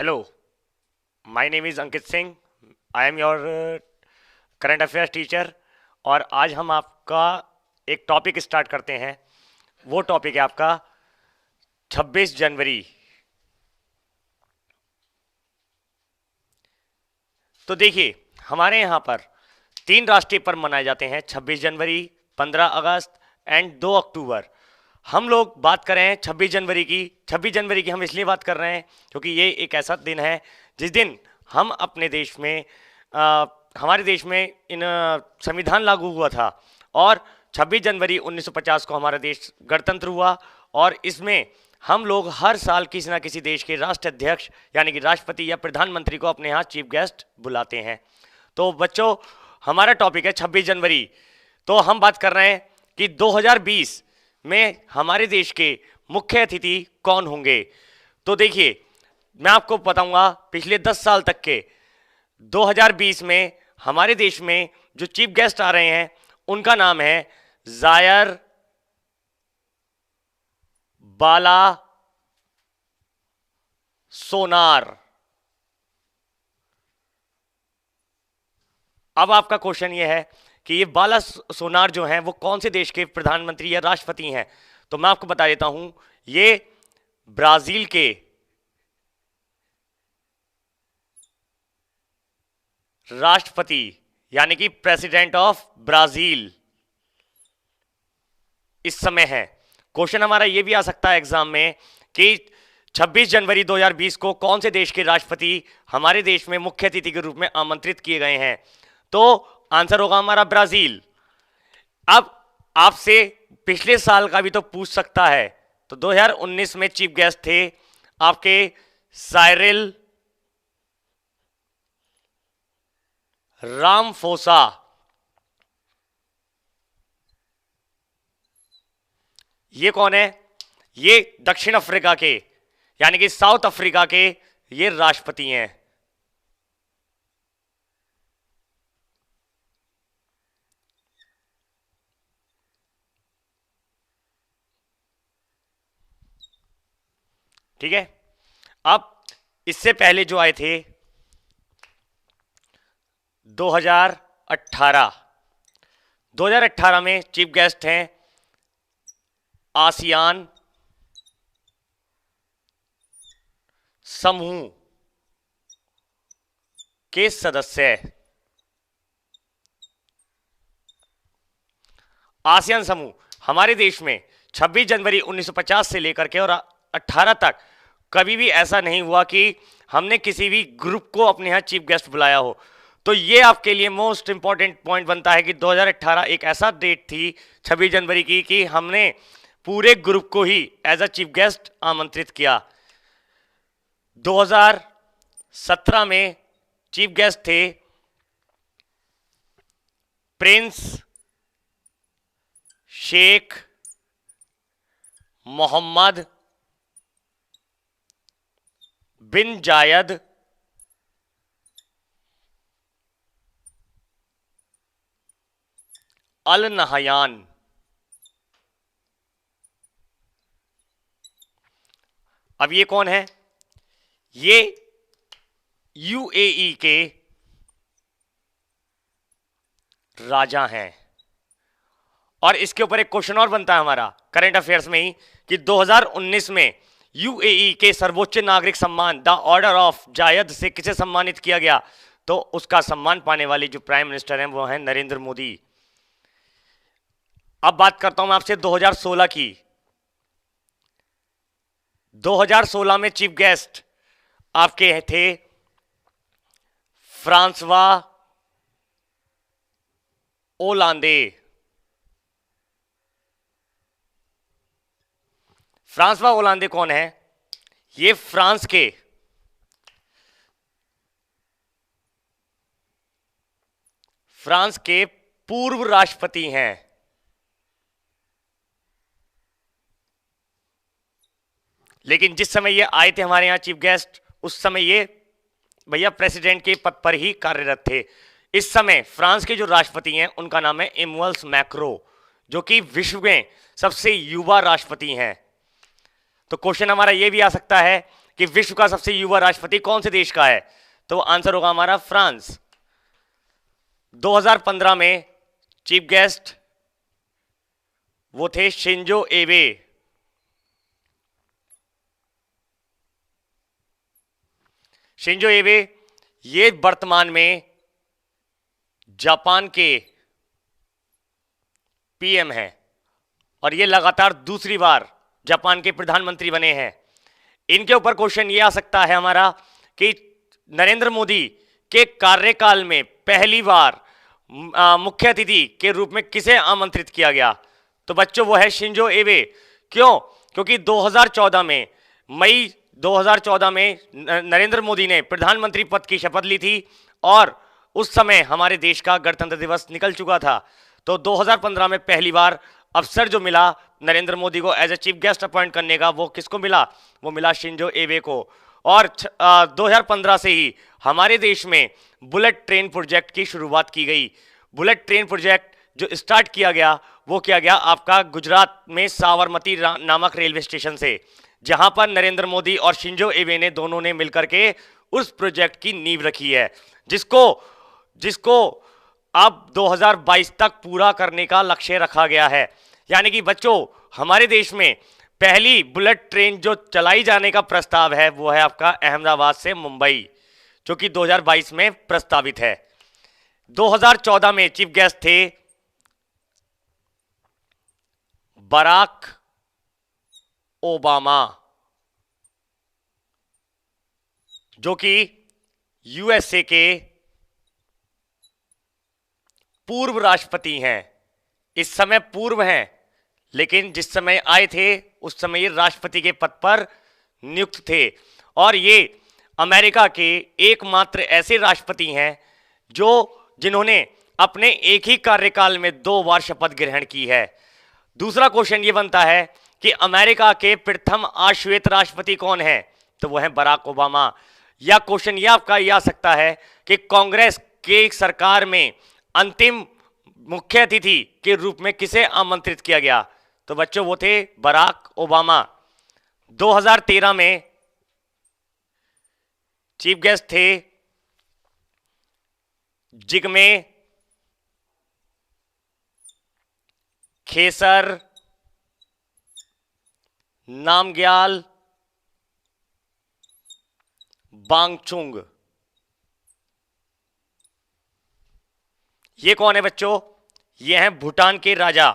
Hello, my name is Ankit Singh. I am your current affairs teacher. और आज हम आपका एक टॉपिक स्टार्ट करते हैं। वो टॉपिक है आपका 26 जनवरी। तो देखिए, हमारे यहाँ पर तीन राष्ट्रीय पर्व मनाए जाते हैं: 26 जनवरी, 15 अगस्त एंड 2 अक्टूबर। हम लोग बात कर रहे हैं 26 जनवरी की। 26 जनवरी की हम इसलिए बात कर रहे हैं क्योंकि ये एक ऐसा दिन है जिस दिन हम अपने देश में हमारे देश में संविधान लागू हुआ था और 26 जनवरी 1950 को हमारा देश गणतंत्र हुआ। और इसमें हम लोग हर साल किसी ना किसी देश के राष्ट्राध्यक्ष यानी कि राष्ट्रपति या प्रधानमंत्री को अपने यहाँ चीफ गेस्ट बुलाते हैं। तो बच्चों, हमारा टॉपिक है 26 जनवरी। तो हम बात कर रहे हैं कि 2020 में हमारे देश के मुख्य अतिथि कौन होंगे। तो देखिए, मैं आपको बताऊंगा पिछले 10 साल तक के 2020 में हमारे देश में जो चीफ गेस्ट आ रहे हैं उनका नाम है जायर बाला सोनार। अब आपका क्वेश्चन यह है कि ये बाला सोनार जो हैं वो कौन से देश के प्रधानमंत्री या राष्ट्रपति हैं। तो मैं आपको बता देता हूं, ये ब्राजील के राष्ट्रपति यानी कि प्रेसिडेंट ऑफ ब्राजील इस समय है। क्वेश्चन हमारा यह भी आ सकता है एग्जाम में कि 26 जनवरी 2020 को कौन से देश के राष्ट्रपति हमारे देश में मुख्य अतिथि के रूप में आमंत्रित किए गए हैं। तो आंसर होगा हमारा ब्राजील। अब आपसे पिछले साल का भी तो पूछ सकता है। तो 2019 में चीफ गेस्ट थे आपके साइरिल रामफोसा। ये कौन है? ये दक्षिण अफ्रीका के यानी कि साउथ अफ्रीका के ये राष्ट्रपति हैं। ठीक है। अब इससे पहले जो आए थे 2018 में चीफ गेस्ट हैं आसियान समूह के सदस्य। आसियान समूह हमारे देश में 26 जनवरी 1950 से लेकर के और 18 तक कभी भी ऐसा नहीं हुआ कि हमने किसी भी ग्रुप को अपने यहाँ चीफ गेस्ट बुलाया हो। तो ये आपके लिए मोस्ट इंपॉर्टेंट पॉइंट बनता है कि 2018 एक ऐसा डेट थी 26 जनवरी की कि हमने पूरे ग्रुप को ही एज अ चीफ गेस्ट आमंत्रित किया। 2017 में चीफ गेस्ट थे प्रिंस शेख मोहम्मद बिन जायद अल नहयान। अब ये कौन है? ये यूएई के राजा हैं। और इसके ऊपर एक क्वेश्चन और बनता है हमारा करंट अफेयर्स में ही कि 2019 में यूएई के सर्वोच्च नागरिक सम्मान द ऑर्डर ऑफ जायद से किसे सम्मानित किया गया। तो उसका सम्मान पाने वाले जो प्राइम मिनिस्टर हैं वो हैं नरेंद्र मोदी। अब बात करता हूं मैं आपसे 2016 की। 2016 में चीफ गेस्ट आपके थे फ्रांसवा ओलांदे। फ्रांसवा ओलांदे कौन है? ये फ्रांस के पूर्व राष्ट्रपति हैं। लेकिन जिस समय ये आए थे हमारे यहां चीफ गेस्ट, उस समय ये भैया प्रेसिडेंट के पद पर ही कार्यरत थे। इस समय फ्रांस के जो राष्ट्रपति हैं उनका नाम है इमैनुअल मैक्रो, जो कि विश्व में सबसे युवा राष्ट्रपति हैं। तो क्वेश्चन हमारा यह भी आ सकता है कि विश्व का सबसे युवा राष्ट्रपति कौन से देश का है, तो आंसर होगा हमारा फ्रांस। 2015 में चीफ गेस्ट वो थे शिंजो एबे। शिंजो एबे ये वर्तमान में जापान के पीएम हैं और ये लगातार दूसरी बार जापान के प्रधानमंत्री बने हैं। इनके ऊपर क्वेश्चन ये आ सकता है हमारा कि नरेंद्र मोदी के कार्यकाल में पहली बार मुख्य अतिथि के रूप में किसे आमंत्रित किया गया, तो बच्चों वो है शिंजो एबे। क्यों? क्योंकि 2014 में मई 2014 में नरेंद्र मोदी ने प्रधानमंत्री पद की शपथ ली थी और उस समय हमारे देश का गणतंत्र दिवस निकल चुका था। तो 2015 में पहली बार अवसर जो मिला नरेंद्र मोदी को as a chief guest appoint करने का, वो किसको मिला? वो मिला शिंजो एबे को। और 2015 से ही हमारे देश में बुलेट ट्रेन प्रोजेक्ट की शुरुआत की गई। बुलेट ट्रेन प्रोजेक्ट जो स्टार्ट किया गया वो किया गया आपका गुजरात में साबरमती नामक रेलवे स्टेशन से, जहां पर नरेंद्र मोदी और शिंजो एबे ने दोनों ने मिलकर के उस प्रोजेक्ट की नींव रखी है, जिसको अब 2022 तक पूरा करने का लक्ष्य रखा गया है। यानी कि बच्चों हमारे देश में पहली बुलेट ट्रेन जो चलाई जाने का प्रस्ताव है वो है आपका अहमदाबाद से मुंबई, जो कि 2022 में प्रस्तावित है। 2014 में चीफ गेस्ट थे बराक ओबामा, जो कि यूएसए के पूर्व राष्ट्रपति हैं। इस समय पूर्व हैं, लेकिन जिस समय आए थे उस समय ये राष्ट्रपति के पद पर नियुक्त थे। और ये अमेरिका के एकमात्र ऐसे राष्ट्रपति हैं जिन्होंने अपने एक ही कार्यकाल में 2 बार शपथ ग्रहण की है। दूसरा क्वेश्चन ये बनता है कि अमेरिका के प्रथम अश्वेत राष्ट्रपति कौन है, तो वो है बराक ओबामा। या क्वेश्चन ये आपका ये आ सकता है कि कांग्रेस के सरकार में अंतिम मुख्य अतिथि के रूप में किसे आमंत्रित किया गया, तो बच्चों वो थे बराक ओबामा। 2013 में चीफ गेस्ट थे जिग्मे खेसर नामग्याल वांगचुक। ये कौन है बच्चों? ये हैं भूटान के राजा।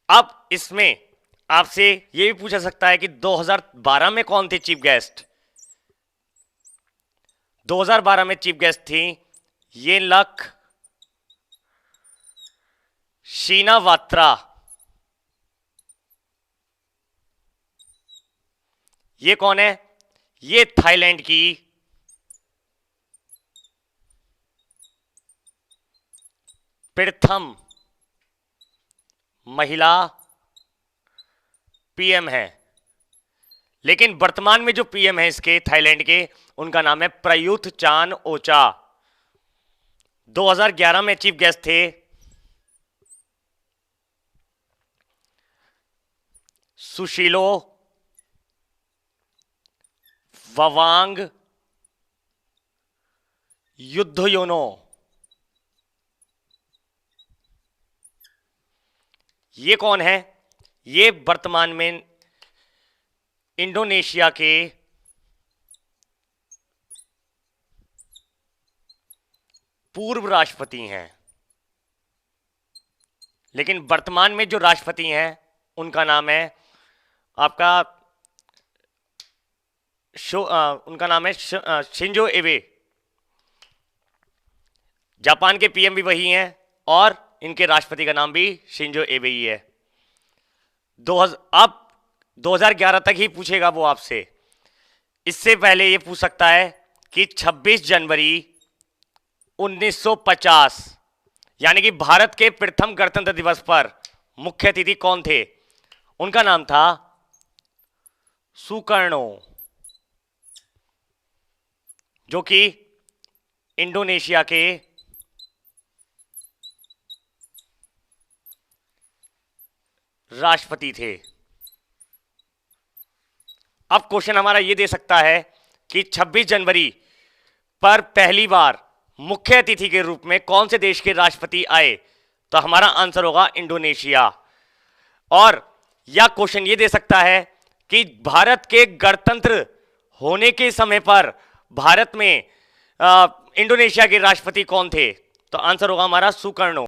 अब इसमें आपसे यह भी पूछा सकता है कि 2012 में कौन थे चीफ गेस्ट? 2012 में चीफ गेस्ट थी येनलक शीनावात्रा। ये कौन है? ये थाईलैंड की प्रथम महिला पीएम है। लेकिन वर्तमान में जो पीएम है इसके थाईलैंड के, उनका नाम है प्रयुथ चान ओचा। 2011 में चीफ गेस्ट थे सुशीलो ववांग युद्धयोनो। ये कौन है? ये वर्तमान में इंडोनेशिया के पूर्व राष्ट्रपति हैं। लेकिन वर्तमान में जो राष्ट्रपति हैं उनका नाम है आपका उनका नाम है शिंजो एबे। जापान के पीएम भी वही हैं और इनके राष्ट्रपति का नाम भी शिंजो एबे ही है। अब 2011 तक ही पूछेगा वो आपसे। इससे पहले ये पूछ सकता है कि 26 जनवरी 1950 यानी कि भारत के प्रथम गणतंत्र दिवस पर मुख्य अतिथि कौन थे? उनका नाम था सुकर्णो, जो कि इंडोनेशिया के राष्ट्रपति थे? अब क्वेश्चन हमारा ये दे सकता है कि 26 जनवरी पर पहली बार मुख्य अतिथि के रूप में कौन से देश के राष्ट्रपति आए? तो हमारा आंसर होगा इंडोनेशिया। और यह क्वेश्चन ये दे सकता है कि भारत के गणतंत्र होने के समय पर भारत में इंडोनेशिया के राष्ट्रपति कौन थे? तो आंसर होगा हमारा सुकर्णो।